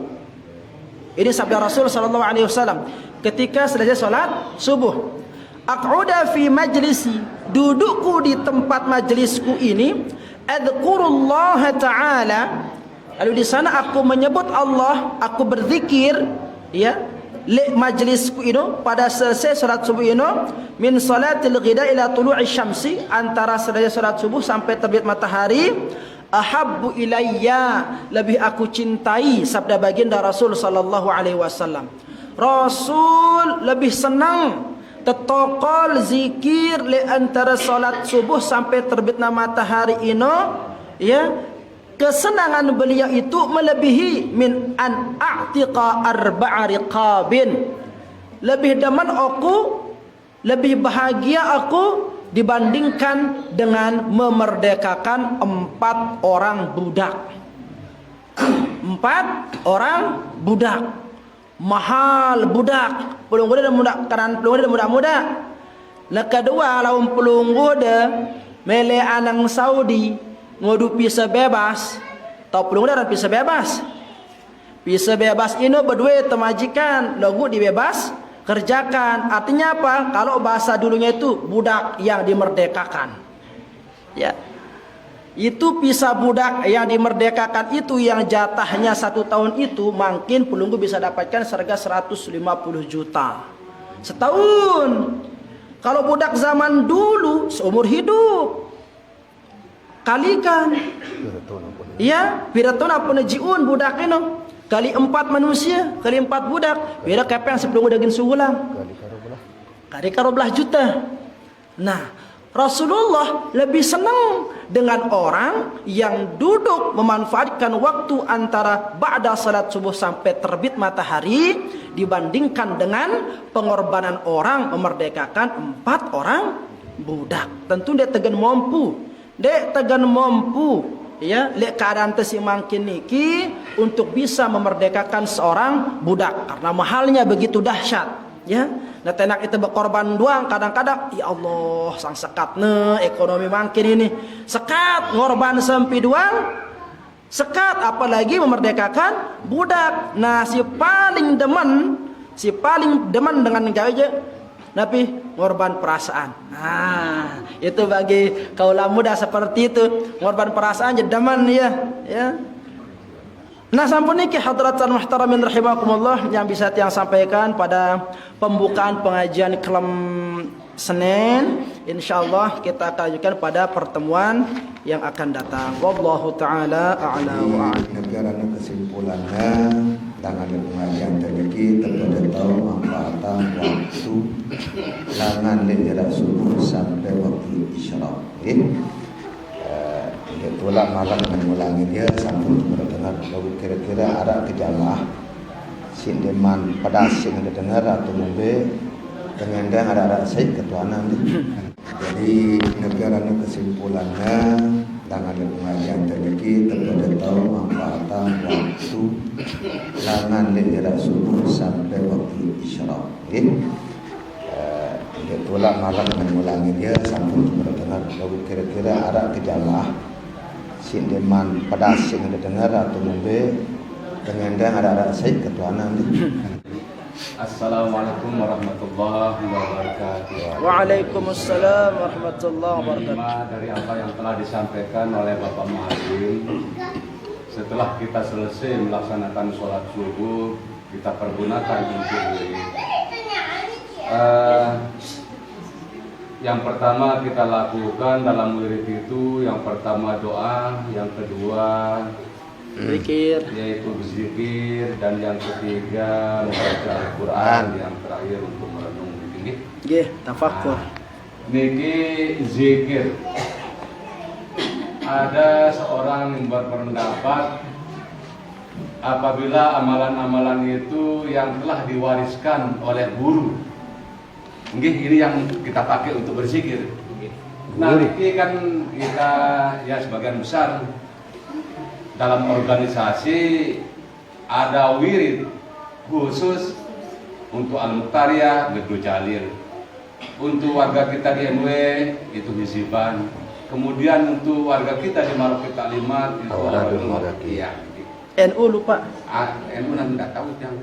Ini sabda Rasul sallallahu alaihi wasallam ketika selesai salat subuh. Aq'uda fi majlisi, dudukku di tempat majlisku ini, adzkurullah ta'ala, lalu di sana aku menyebut Allah, aku berzikir, ya, li majlisku ini pada selesai salat subuh ini, min salatil ghida ila tulu'i syamsi, antara selesai salat subuh sampai terbit matahari. Ahabbu ilayya, lebih aku cintai, sabda baginda Rasul sallallahu alaihi wasallam. Rasul lebih senang tetokol zikir li antara salat subuh sampai terbitna matahari ini, ya. Kesenangan beliau itu melebihi min an a'tiqa arba'a riqabin. Lebih demen aku, lebih bahagia aku dibandingkan dengan memerdekakan 4 orang budak. 4 orang budak. Mahal budak. Pelunggu dan budak, kanan pelunggu dan budak-budak. Nah, kedua lawan pelunggu de mele anang Saudi ngodu pisa bebas. Tahu pelunggu dan pisa bebas. Pisa bebas ini berdua temajikan, lagu dibebas kerjakan. Artinya apa? Kalau bahasa dulunya itu budak yang dimerdekakan, ya. Itu pisah budak yang dimerdekakan itu yang jatahnya 1 tahun itu mungkin pelunggu bisa dapatkan harga 150 juta setahun. Kalau budak zaman dulu seumur hidup. Kalikan, ya, piratona penejiun budak ini. Kali 4 manusia, kali 4 budak, beda kepeng sebelum daging suulang. Kali 12 juta. Nah, Rasulullah lebih senang dengan orang yang duduk memanfaatkan waktu antara ba'da salat subuh sampai terbit matahari dibandingkan dengan pengorbanan orang memerdekakan 4 orang budak. Tentu dia tegan mampu. Ya, lihat keadaan tesi makin niki untuk bisa memerdekakan seorang budak karena mahalnya begitu dahsyat, ya. Nah tenak itu berkorban doang kadang-kadang ya Allah sang sekat ekonomi makin ini sekat ngorban sempi doang sekat apalagi memerdekakan budak. Nah si paling demen dengan gawe aja tapi ngorban perasaan. Nah itu bagi kaula muda seperti itu ngorban perasaan jadi demen ya. Nah sampun niki hadratan muhtaramin rahimakumullah yang bisa tiang sampaikan pada pembukaan pengajian kelam Senin. Insyaallah kita akan lanjutkan pada pertemuan yang akan datang. Wallahu taala a'la wa a'lam. Negara kesimpulannya dengan pengajian terjadi terpada tahu manfaatan waktu langan jarak subuh sampai waktu isyraq. Itulah malam mengulangi dia sampai mendengar bahwa kira-kira ada kejamaah sindeman pedas yang ada dengar atau mumbe pengendang ada saya ketuanan. Jadi negara kesimpulannya dengan pengajian terjadi terpada tahu manfaatan waktu langan jarak subuh sampai waktu isyraq. Itulah malam mengulangi dia sampai mendengar bahwa kira-kira ada kejamaah sindeman pedas yang ada dengar atau mumbe pengendang ada saya ketuanan. Assalamualaikum warahmatullahi wabarakatuh. Waalaikumsalam warahmatullahi wabarakatuh. Dari apa yang telah disampaikan oleh Bapak Muadzin, setelah kita selesai melaksanakan sholat subuh, kita pergunakan untuk wirid. Yang pertama kita lakukan dalam wirid itu, yang pertama doa, yang kedua Zikir, yaitu berzikir, dan yang ketiga membaca Al-Quran, yang terakhir untuk merenung ini. nggih, tafakkur. Niki zikir. Ada seorang yang berpendapat apabila amalan-amalan itu yang telah diwariskan oleh guru, ini yang kita pakai untuk berzikir. Nah, ini kan kita ya sebagian besar dalam organisasi ada wirid khusus untuk Al-Muqtariyah, Wirdul Jalil. Untuk warga kita di NW itu hizban. Kemudian untuk warga kita di Maroki Taklimat itu Maroki. Iya. NU lupa. NU nanti nggak tahu yang.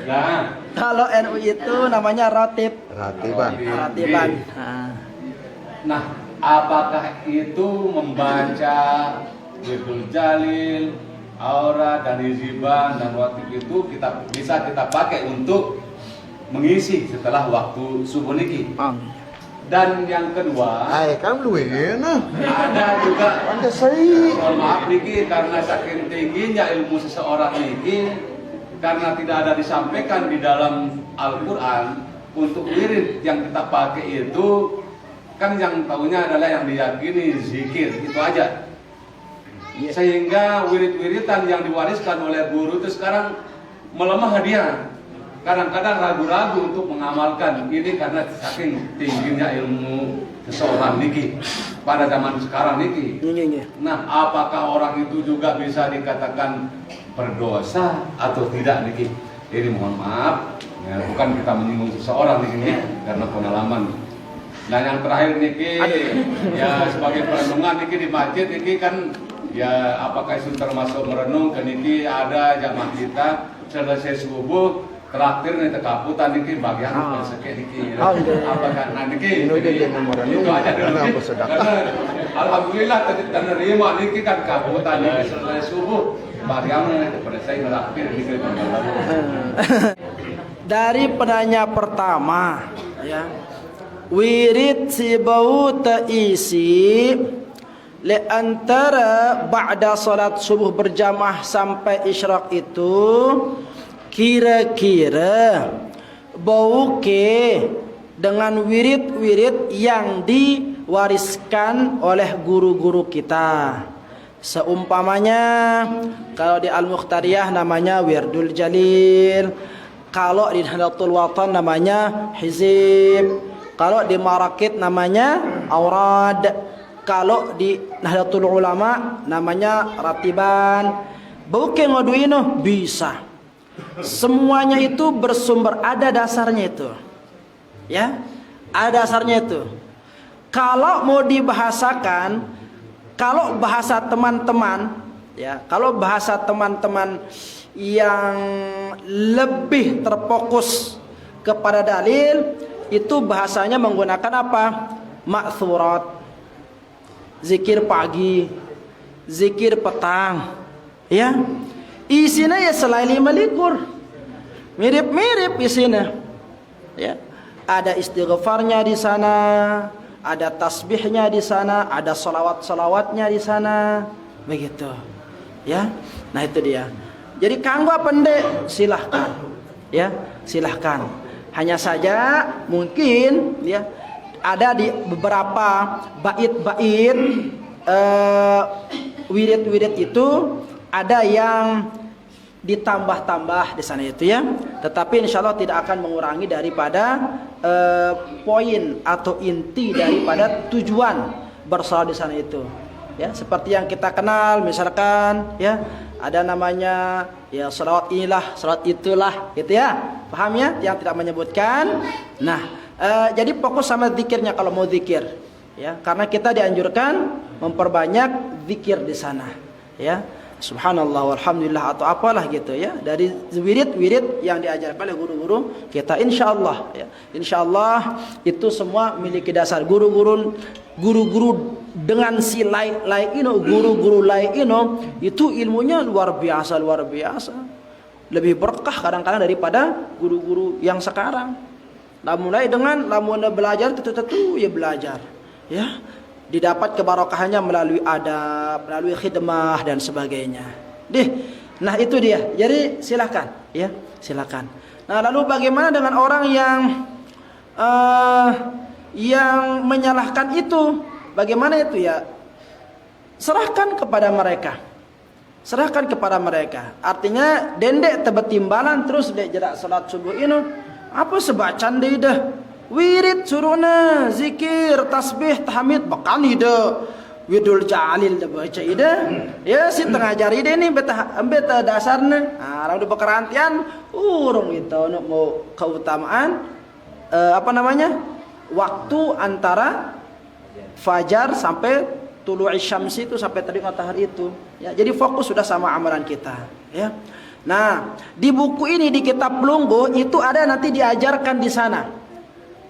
Nah, Kalau NU itu namanya ratib. Ratiban. Ratiban. Nah, apakah itu membaca Wirdul Jalil, Aura dan hizban dan ratib itu bisa kita pakai untuk mengisi setelah waktu subuh niki. Dan yang kedua, kamu ada juga mohon maaf niki karena saking tingginya ilmu seseorang niki, karena tidak ada disampaikan di dalam Al-Quran, untuk wirid yang kita pakai itu kan yang tahunya adalah yang diyakini zikir itu aja. Sehingga wirid-wiridan yang diwariskan oleh guru itu sekarang melemah dia. Kadang-kadang ragu-ragu untuk mengamalkan ini karena saking tingginya ilmu seseorang niki pada zaman sekarang niki. Nah, apakah orang itu juga bisa dikatakan berdosa atau tidak niki? Ini mohon maaf, ya, bukan kita menyinggung seseorang niki karena pengalaman. Nah, yang terakhir niki ya sebagai perenungan niki di masjid niki kan ya apakah itu termasuk merenung ke niki ada jamaah kita selesai subuh terakhir nih tekaputan niki bagian berseket niki. Apakah niki itu aja dulu. Alhamdulillah terima niki kan kaputan niki selesai subuh bagian nih selesai terakhir niki. Dari penanya pertama ya, wirid si bau terisi le antara ba'da salat subuh berjamaah sampai isyraq itu kira-kira bauke dengan wirid-wirid yang diwariskan oleh guru-guru kita. Seumpamanya kalau di Al-Muqtariyah namanya Wirdul Jalil, kalau di Nahdlatul Watan namanya Hizib, kalau di Marakit namanya Aurad, kalau di Nahdlatul Ulama namanya Ratiban. Bauke ngoduino bisa. Semuanya itu bersumber, ada dasarnya itu. Ya, ada dasarnya itu. Kalau mau dibahasakan, kalau bahasa teman-teman, ya, kalau bahasa teman-teman yang lebih terfokus kepada dalil, itu bahasanya menggunakan apa? Ma'thurat, zikir pagi, zikir petang, ya. Isinya ya selain 5 likur, mirip-mirip isinya, ya. Ada istighfarnya di sana, ada tasbihnya di sana, ada salawat-salawatnya di sana, begitu, ya. Nah itu dia. Jadi kanggo pendek silahkan, ya, silahkan. Hanya saja mungkin, ya, ada di beberapa bait-bait wirid-wirid itu ada yang ditambah-tambah di sana itu, ya. Tetapi insya Allah tidak akan mengurangi daripada poin atau inti daripada tujuan bersolat di sana itu. Ya, seperti yang kita kenal, misalkan, ya, ada namanya ya salawat inilah, salawat itulah, gitu ya. Paham ya? Yang tidak menyebutkan. Nah, jadi fokus sama zikirnya kalau mau zikir, ya. Karena kita dianjurkan memperbanyak zikir di sana, ya. Subhanallah walhamdulillah atau apalah gitu, ya, dari wirid-wirid yang diajarkan oleh guru-guru kita, insyaallah, ya. Insyaallah itu semua memiliki dasar. Guru-guru dengan si laino, guru-guru laino itu ilmunya luar biasa, lebih berkah kadang-kadang daripada guru-guru yang sekarang. Nah, mulai dengan lamun belajar tentu ya belajar, ya, didapat kebarokahannya melalui adab, melalui khidmah dan sebagainya. Nah itu dia. Jadi silakan, ya, silakan. Nah, lalu bagaimana dengan orang yang menyalahkan itu? Bagaimana itu, ya? Serahkan kepada mereka. Serahkan kepada mereka. Artinya dendek tebet timbalan terus dek jerak salat subuh ini. Apa sebacan deh dah? Wirid suruna, zikir, tasbih, tahmid, bahkan ide widul jalil dah baca ide. Ya si tengah jari ide ni beta dasarnya. Orang di pekerantian, urung itu nak mau keutamaan waktu antara fajar sampai tulu'i syamsi itu, sampai terbit matahari itu, ya. Jadi fokus sudah sama amalan kita, ya. Nah, di buku ini, di kitab Lungguh itu ada nanti diajarkan di sana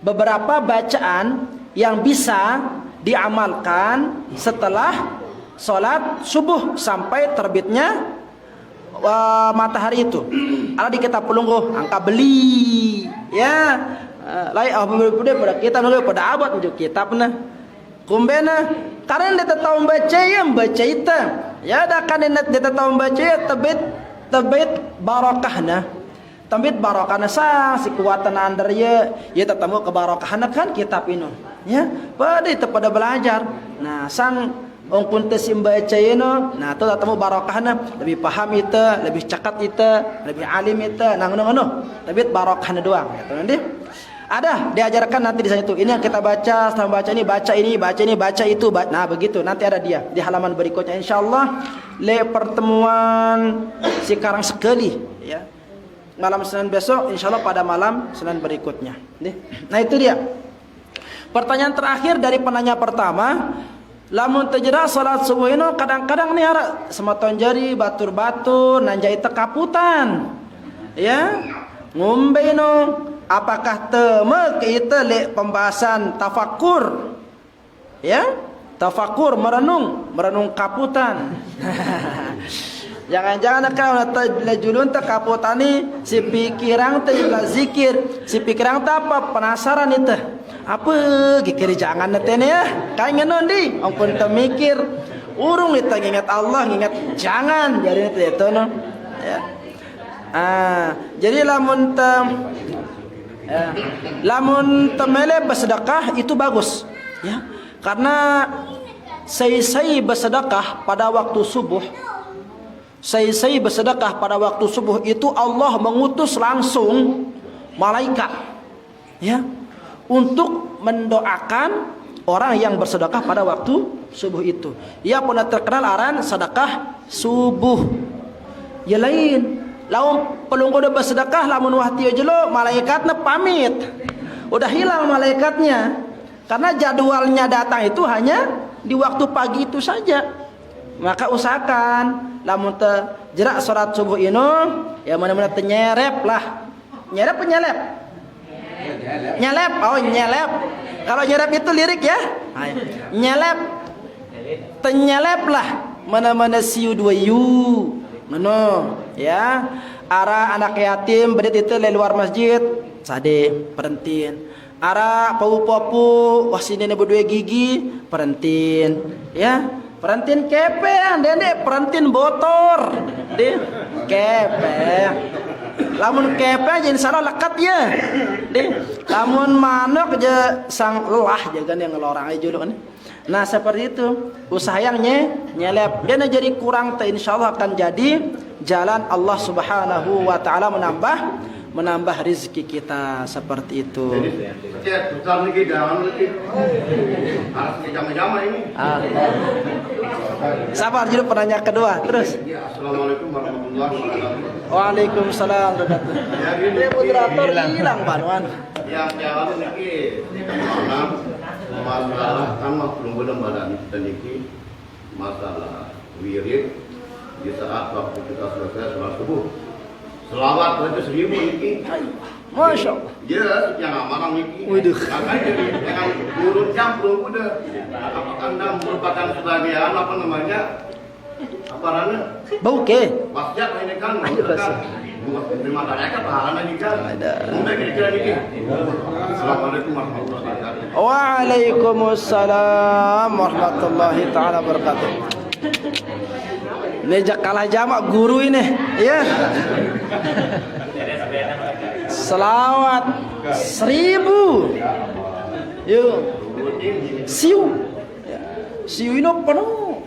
beberapa bacaan yang bisa diamalkan setelah sholat subuh sampai terbitnya matahari itu. Ada di kitab Lungguh, angka beli, ya. Pada kita nunggu pada abad untuk kitabnya. Kumbena karena dia tahu baca ya baca itu. Ya ada kan dia tahu baca ya tebet barakahna. Tebet barakahna sa si kuatan andar ya tetamu kebarakahna kan kitab ini. Ya, pada belajar. Nah, sang ongkun tesim baca ini, nah tu tetamu barakahna lebih paham itu, lebih cakat itu, lebih alim itu. Nang tebet barakahna doang. Gitu nanti. Ada diajarkan nanti di sana itu. Ini yang kita baca, setelah baca ini, baca itu. Nah, begitu. Nanti ada dia di halaman berikutnya insyaallah. Pertemuan sekarang sekali, ya. Malam Senin besok insyaallah pada malam Senin berikutnya. Nah, itu dia. Pertanyaan terakhir dari penanya pertama, lamun terjera salat subuh ini kadang-kadang nih ada semeton jari batur-batur nanjai tekaputan. Ya. Ngombe no. Apakah tema kita lek pembahasan tafakur, ya, tafakur merenung kaputan. Jangan-jangan kalau julun tak kaputan ni si pikiran tu zikir, si pikiran tu apa penasaran itu, apa gikir jangan nanti ni ya, kain ngenon di, ampun temikir, urung itu ingat Allah, ingat jangan, jadi itu no, ya. Jadi lamun temele bersedekah itu bagus, ya, karena saya bersedekah pada waktu subuh, saya bersedekah pada waktu subuh itu Allah mengutus langsung malaikat, ya, untuk mendoakan orang yang bersedekah pada waktu subuh itu. Ia pun terkenal aran sedekah subuh. Ya lain Lamun pelunggu udah bersedekah, lamun wahti jelo malaikatnya pamit. Udah hilang malaikatnya. Karena jadwalnya datang itu hanya di waktu pagi itu saja. Maka usahakan lamun jerak salat subuh ini ya mana-mana tenyerep lah. Nyerep penyelep. Nyelep, oh nyelep. Kalau nyelep itu lirik ya. Nyelep. Tenyelep lah. Mana-mana siu dua yu. Ngono, ya. Ara anak yatim bedit itu di luar masjid, sade perentin. Ara papu-papu wasine berdua gigi, perentin. Ya, perentin kepe, dendek perentin botor. Deh, kepe. Lamun kepe jadi salah lekat ya. Deh, lamun manuk aja sang lelah jangan yang ngelorang aja dulu kan. Nah seperti itu usaha yang nyelep dan jadi kurang insyaallah akan jadi jalan Allah Subhanahu wa taala menambah rezeki kita seperti itu. Sabar dulu pertanyaan kedua terus. Assalamualaikum warahmatullahi wabarakatuh. Waalaikumsalam warahmatullahi wabarakatuh. Moderator hilang Banuan. Yang jawab niki masalah kan belum benar badan dan niki masalah wirid di saat waktu kita selesai sholat subuh. Selawat baca 1000 niki. Masya Allah. Jelas yang amarang niki. Waduh. Akan jadi dengan urut jam belum udah. Apakah Anda merupakan sebagian apa namanya? Apa namanya? Bau ke? Wasiat ini kan. Terima kasih pahala nih kan. Ada. Mungkin kira-kira niki. Assalamualaikum warahmatullahi wabarakatuh. Waalaikumsalam warahmatullahi taala wabarakatuh. Ini kalah jamak guru ini, ya. Selawat 1000. Yuk. Siu. Siu ini penuh.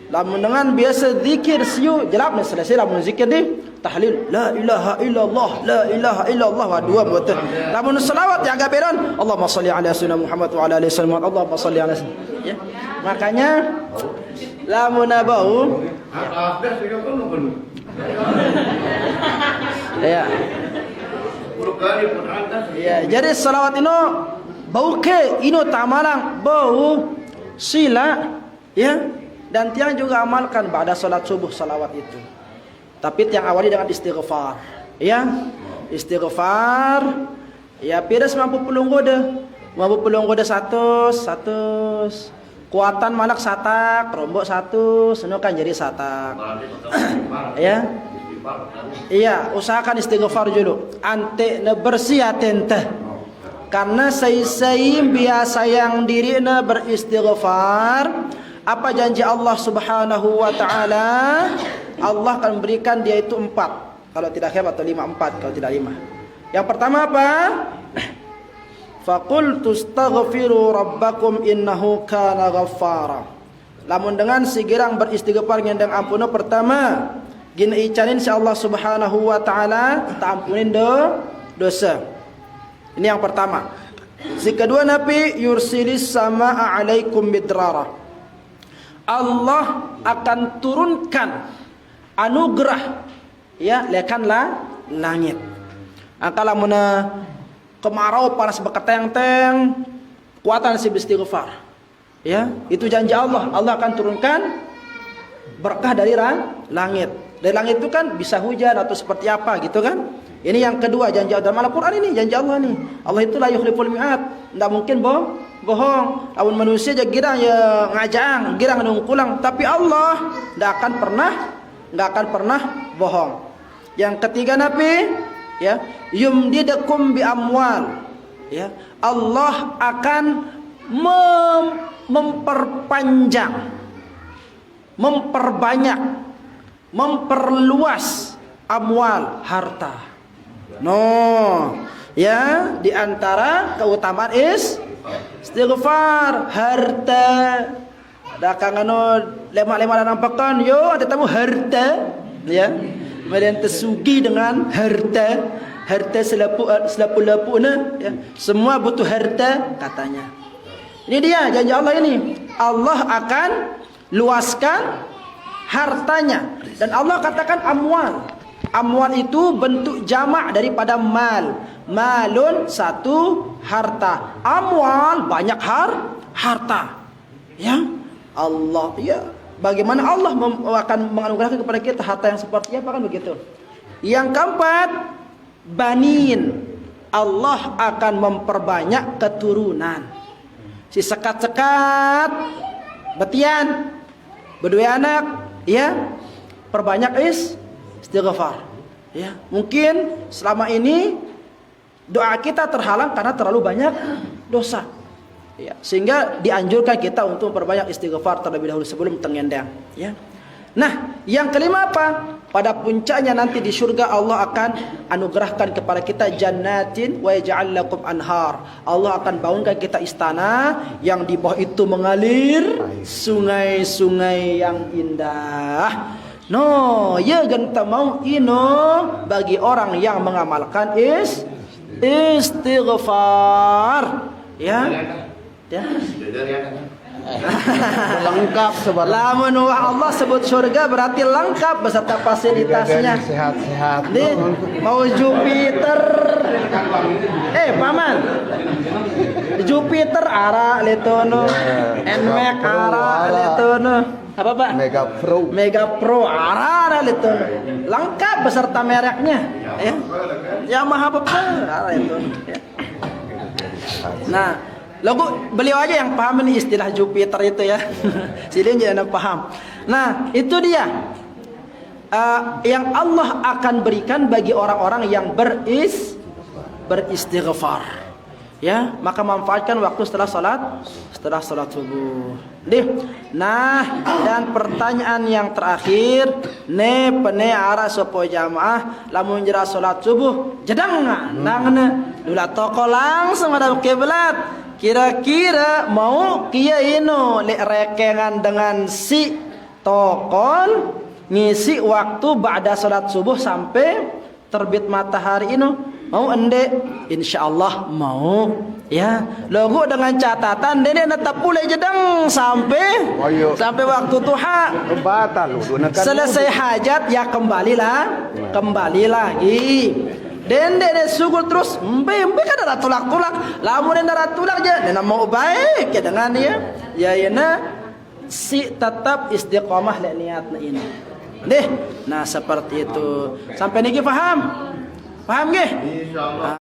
Lamun dengan biasa zikir siu, jelap nih selesai lamun zikir deh. Tahlil la ilaha illallah la ilaha illallah wa dua betul. Lamun selawat yang agak beran Allahumma shalli ala sayyidina Muhammad wa ala alihi wasallam. Allahumma shalli ala ya. Makanya lamun bau ya. Ya, jadi selawat ini bau ke ino tamalang bau sila ya. Dan tiang juga amalkan pada salat subuh salawat itu. Tapi tiang awali dengan istighfar. Ya. Istighfar. Ya pires mampu pelunggoda. Mampu pelunggoda 100. Kuatan malak satak, rombok 1, seno kan jadi satak. Ya. Iya, usahakan istighfar dulu. Ante ne bersih atente. Karena say biasa yang dirina beristighfar. Apa janji Allah Subhanahu wa taala? Allah akan berikan dia itu 4. Kalau tidak hebat atau 5, 4 kalau tidak 5. Yang pertama apa? Faqultu astaghfiru rabbakum innahu kana ghaffara. Lamun dengan sigirang beristighfar ngendang ampuna pertama, gini icanin si Allah Subhanahu wa taala tak ampunin dosa. Ini yang pertama. Si kedua Nabi yursilis samaa alaikum midrara. Allah akan turunkan anugerah ya lekanlah langit. Akala muna kemarau panas beketeng-teng kuatan si istighfar. Ya, itu janji Allah. Allah akan turunkan berkah dari langit. Dari langit itu kan bisa hujan atau seperti apa gitu kan. Ini yang kedua janji Allah dalam Al-Qur'an ini janji Allah nih. Allah itu la yukhliful mi'ad. Enggak mungkin bohong. Lawan manusia aja girang ya ngajang, girang nungkulang, tapi Allah enggak akan pernah bohong. Yang ketiga Nabi ya, yumdidakum bi amwal. Ya, Allah akan memperpanjang, memperbanyak, memperluas amwal harta. No, ya di antara keutamaan istighfar harta. Dakang lemak-lemak dan nampakan yo ada tamu harta ya. Kemudian tersugi dengan harta selapu-lapu ya. Semua butuh harta katanya. Ini dia janji Allah ini. Allah akan luaskan hartanya dan Allah katakan amwal. Amwal itu bentuk jamak daripada mal. Malun satu harta. Amwal banyak harta. Ya. Allah ya. Bagaimana Allah akan menganugerahkan kepada kita harta yang seperti apa kan begitu. Yang keempat, banin. Allah akan memperbanyak keturunan. Si sekat-sekat betian berdua anak ya, perbanyak istighfar ya. Mungkin selama ini doa kita terhalang karena terlalu banyak dosa ya, sehingga dianjurkan kita untuk perbanyak istighfar terlebih dahulu sebelum tengendang ya. Nah, yang kelima apa? Pada puncaknya nanti di surga Allah akan anugerahkan kepada kita jannatin wa yaj'al lakum anhar. Allah akan bangunkan kita istana yang di bawah itu mengalir sungai-sungai yang indah. No, ya genta mau ino bagi orang yang mengamalkan istighfar. Ya. Ya. Lengkap sebarang. Lamun Allah sebut surga berarti lengkap beserta fasilitasnya. Sehat-sehat. Nih, mau Jupiter. Paman. Jupiter ara letono. Nmax ara letono. Apa Pak? Mega Pro ara letono. Lengkap beserta mereknya, ya. Yamaha apa ara letono, ya. Nah, lagu beliau aja yang paham ini istilah Jupiter itu ya. Silin jangan paham. Nah, itu dia yang Allah akan berikan bagi orang-orang yang beristighfar. Ya, maka manfaatkan waktu setelah salat subuh. Nah, dan pertanyaan yang terakhir, pene ara sopo jamaah lamun jera salat subuh jedang nangna dula toko langsung ada kiblat. Kira-kira mau kia ino rekengan dengan si tokol ngisi waktu ba'da salat subuh sampai terbit matahari ino mau ende insyaallah mau ya. Logo dengan catatan dene tetap pulai jedang sampai waktu duha Batal. selesai hajat ya kembali lagi. Dende sugul terus embe kan ada tulak lamun ada tulak aja dan mau baik ya dengan dia ya si tetap istiqomah le niatna ini nah seperti itu sampai niki paham nggih.